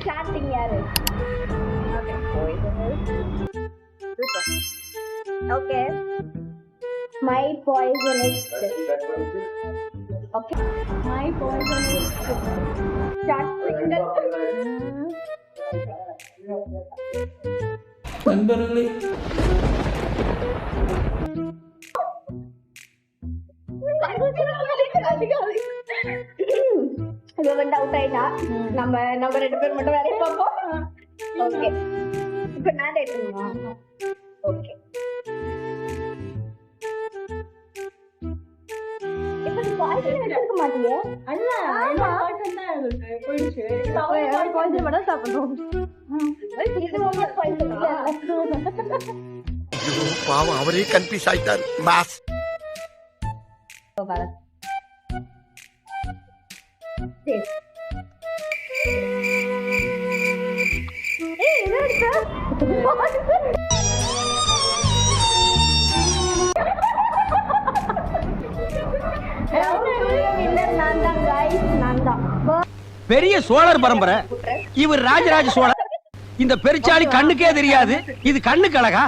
Starting யாரு? Okay, poison is. Okay. My poison is. Okay. My poison is. Start single. நண்பர்களே doubt ஆயிட்டா நம்ம ரெண்டு பேர் மட்டும் வேலையை பார்ப்போம். ஓகே, இப்ப நான் எடுக்கணுமா? ஓகே, இப்ப நீ பாய்சன் எடுத்துக்க மாட்டியே? பாய்சன் மட்டும் சாப்பிடணும். பாவம் அவரே கன்ஃபியூஸ் ஆயிட்டார் பாஸ். பெரிய சோழர் பரம்பரை இவர் ராஜராஜ சோழர். இந்த பெருச்சாளி கண்ணுக்கே தெரியாது, இது கண்ணுக்கு அழகா?